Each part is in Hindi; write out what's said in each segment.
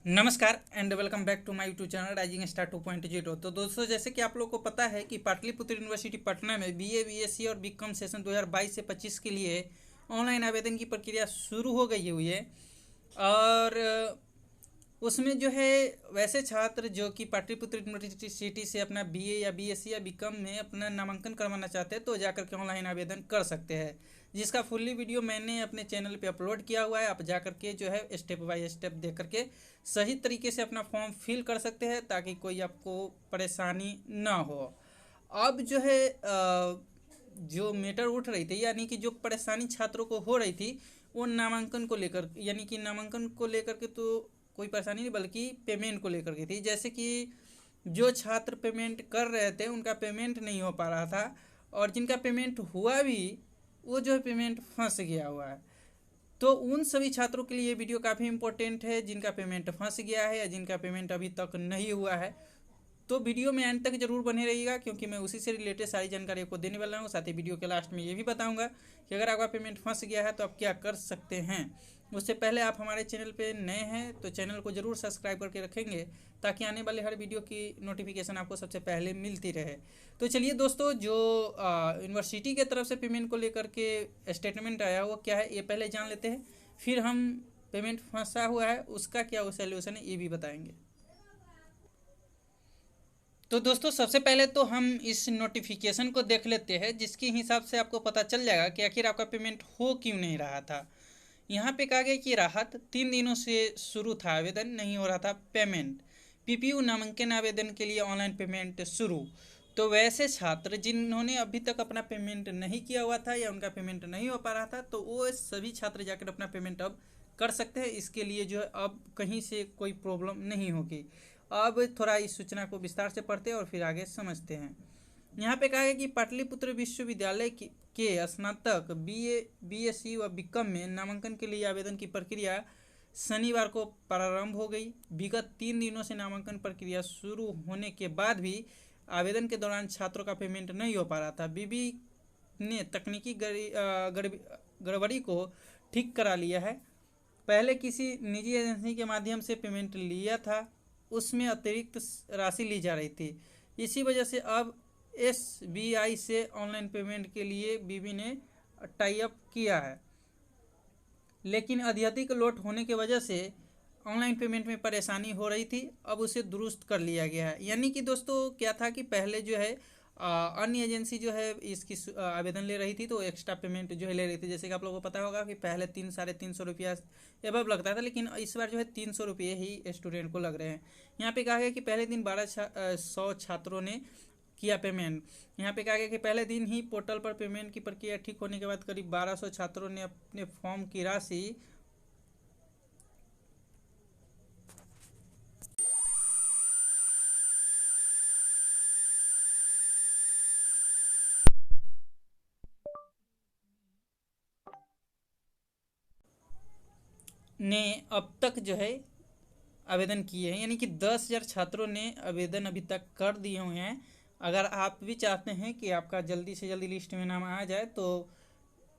नमस्कार and welcome back to my YouTube channel rising star 2.0। तो दोस्तों, जैसे कि आप लोग को पता है कि पाटलिपुत्र यूनिवर्सिटी पटना में बीए, बीएससी और बीकॉम सेशन 2022 से 25 के लिए ऑनलाइन आवेदन की प्रक्रिया शुरू हो गई हुई है। और उसमें जो है वैसे छात्र जो कि पाटलिपुत्र यूनिवर्सिटी से अपना बीए या बीएससी या बीकॉम में अपना नामांकन करवाना चाहते हैं तो जाकर के ऑनलाइन आवेदन कर सकते हैं, जिसका फुल्ली वीडियो मैंने अपने चैनल पे अपलोड किया हुआ है। आप जाकर के जो है स्टेप बाय स्टेप देख करके सही तरीके से अपना फॉर्म फिल कर सकते हैं ताकि कोई आपको परेशानी ना हो। अब जो है जो मैटर उठ रही थी, यानी कि जो परेशानी छात्रों को हो रही थी वो नामांकन को लेकर, यानी कि नामांकन को लेकर के तो कोई परेशानी नहीं बल्कि पेमेंट को लेकर के थी। जैसे कि जो छात्र पेमेंट कर रहे थे उनका पेमेंट नहीं हो पा रहा था, और जिनका पेमेंट हुआ भी वो जो है पेमेंट फंस गया हुआ है। तो उन सभी छात्रों के लिए ये वीडियो काफ़ी इंपॉर्टेंट है जिनका पेमेंट फंस गया है या जिनका पेमेंट अभी तक नहीं हुआ है। तो वीडियो में एंड तक जरूर बने रहिएगा, क्योंकि मैं उसी से रिलेटेड सारी जानकारी आपको देने वाला हूँ। साथ ही वीडियो के लास्ट में ये भी बताऊंगा कि अगर आपका पेमेंट फंस गया है तो आप क्या कर सकते हैं। उससे पहले आप हमारे चैनल पे नए हैं तो चैनल को जरूर सब्सक्राइब करके रखेंगे ताकि आने वाले हर वीडियो की नोटिफिकेशन आपको सबसे पहले मिलती रहे। तो चलिए दोस्तों, जो यूनिवर्सिटी के तरफ से पेमेंट को लेकर के स्टेटमेंट आया वो क्या है ये पहले जान लेते हैं, फिर हम पेमेंट फंसा हुआ है उसका क्या सोल्यूशन है ये भी बताएंगे। तो दोस्तों, सबसे पहले तो हम इस नोटिफिकेशन को देख लेते हैं, जिसके हिसाब से आपको पता चल जाएगा कि आखिर आपका पेमेंट हो क्यों नहीं रहा था। यहाँ पे कहा गया कि राहत 3 दिनों से शुरू था, आवेदन नहीं हो रहा था पेमेंट। पीपीयू नामांकन आवेदन के लिए ऑनलाइन पेमेंट शुरू। तो वैसे छात्र जिन्होंने अभी तक अपना पेमेंट नहीं किया हुआ था या उनका पेमेंट नहीं हो पा रहा था तो वो सभी छात्र जाकर अपना पेमेंट अब कर सकते हैं। इसके लिए जो है अब कहीं से कोई प्रॉब्लम नहीं होगी। अब थोड़ा इस सूचना को विस्तार से पढ़ते हैं और फिर आगे समझते हैं। यहाँ पे कहा है कि पाटलिपुत्र विश्वविद्यालय के स्नातक बीए, बीएससी व बीकॉम में नामांकन के लिए आवेदन की प्रक्रिया शनिवार को प्रारंभ हो गई। विगत 3 दिनों से नामांकन प्रक्रिया शुरू होने के बाद भी आवेदन के दौरान छात्रों का पेमेंट नहीं हो पा रहा था। बीबी ने तकनीकी गड़बड़ी को ठीक करा लिया है। पहले किसी निजी एजेंसी के माध्यम से पेमेंट लिया था, उसमें अतिरिक्त राशि ली जा रही थी। इसी वजह से अब एसबीआई से ऑनलाइन पेमेंट के लिए बीबी ने टाई अप किया है, लेकिन अत्यधिक लोड होने की वजह से ऑनलाइन पेमेंट में परेशानी हो रही थी। अब उसे दुरुस्त कर लिया गया है। यानी कि दोस्तों क्या था कि पहले जो है अन्य एजेंसी जो है इसकी आवेदन ले रही थी तो एक्स्ट्रा पेमेंट जो है ले रही थी। जैसे कि आप लोगों को पता होगा कि पहले 300-350 रुपया एबव लगता था, लेकिन इस बार जो है 300 रुपये ही स्टूडेंट को लग रहे हैं। यहाँ पे कहा गया कि पहले दिन 1200 छात्रों ने किया पेमेंट। यहाँ पे कहा गया कि पहले दिन ही पोर्टल पर पेमेंट की प्रक्रिया ठीक होने के बाद करीब 1200 छात्रों ने अपने फॉर्म की राशि ने अब तक जो है आवेदन किए हैं। यानी कि 10,000 छात्रों ने आवेदन अभी तक कर दिए हुए हैं। अगर आप भी चाहते हैं कि आपका जल्दी से जल्दी लिस्ट में नाम आ जाए तो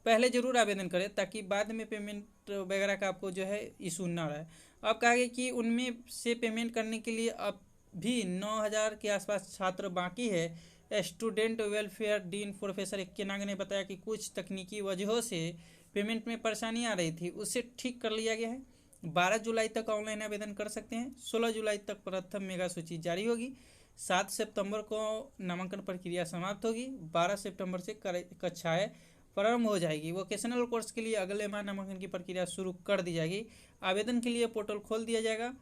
पहले ज़रूर आवेदन करें ताकि बाद में पेमेंट वगैरह का आपको जो है इशू ना रहे। अब कहा गया कि उनमें से पेमेंट करने के लिए अब भी 9,000 के आसपास छात्र बाकी है। स्टूडेंट वेलफेयर डीन प्रोफेसर एक्के नाग ने बताया कि कुछ तकनीकी वजहों से पेमेंट में परेशानी आ रही थी, उसे ठीक कर लिया गया है। 12 जुलाई तक ऑनलाइन आवेदन कर सकते हैं। 16 जुलाई तक प्रथम मेगा सूची जारी होगी। 7 सितंबर को नामांकन प्रक्रिया समाप्त होगी। 12 सितंबर से कक्षाएं प्रारंभ हो जाएगी। वोकेशनल कोर्स के लिए अगले माह नामांकन की प्रक्रिया शुरू कर दी जाएगी। आवेदन के लिए पोर्टल खोल दिया जाएगा।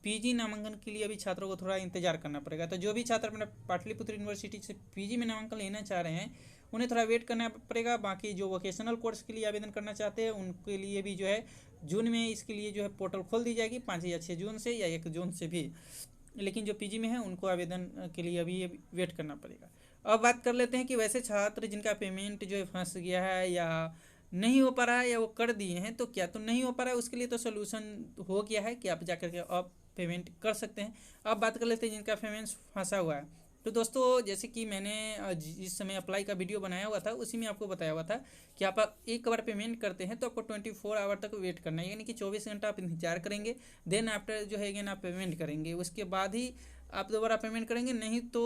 पीजी नामांकन के लिए अभी छात्रों को थोड़ा इंतजार करना पड़ेगा। तो जो भी छात्र अपना पाटलिपुत्र यूनिवर्सिटी से पीजी में नामांकन लेना चाह रहे हैं उन्हें थोड़ा वेट करना पड़ेगा। बाकी जो वोकेशनल कोर्स के लिए आवेदन करना चाहते हैं उनके लिए भी जो है जून में इसके लिए जो है पोर्टल खोल दी जाएगी, 5 या 6 जून से या 1 जून से भी। लेकिन जो पीजी में है उनको आवेदन के लिए अभी वेट करना पड़ेगा। अब बात कर लेते हैं कि वैसे छात्र जिनका पेमेंट जो है फंस गया है या नहीं हो पा रहा है या वो कर दिए हैं तो क्या तो नहीं हो पा रहा है, उसके लिए तो सोल्यूशन हो गया है कि आप जाकर के अब पेमेंट कर सकते हैं। अब बात कर लेते हैं जिनका पेमेंट फंसा हुआ है। तो दोस्तों जैसे कि मैंने जिस समय अप्लाई का वीडियो बनाया हुआ था उसी में आपको बताया हुआ था कि आप एक बार पेमेंट करते हैं तो आपको 24 आवर तक वेट करना है, यानी कि 24 घंटा आप इंतजार करेंगे। देन आफ्टर जो है अगेन आप पेमेंट करेंगे, उसके बाद ही आप दोबारा पेमेंट करेंगे। नहीं तो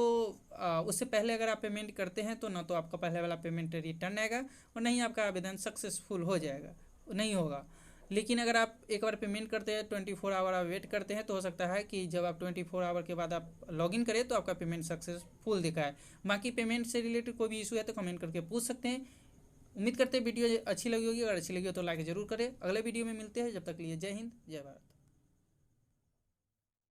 उससे पहले अगर आप पेमेंट करते हैं तो ना तो आपका पहले वाला पेमेंट रिटर्न आएगा और नहीं आपका आवेदन सक्सेसफुल हो जाएगा, नहीं होगा। लेकिन अगर आप एक बार पेमेंट करते हैं 24 आवर आप वेट करते हैं तो हो सकता है कि जब आप 24 आवर के बाद आप लॉगिन करें तो आपका पेमेंट सक्सेसफुल दिखाए। बाकी पेमेंट से रिलेटेड कोई भी इशू है तो कमेंट करके पूछ सकते हैं। उम्मीद करते हैं वीडियो अच्छी लगी होगी, अगर अच्छी लगी हो तो लाइक जरूर करें। अगले वीडियो में मिलते हैं, जब तक के लिए जय हिंद जय भारत।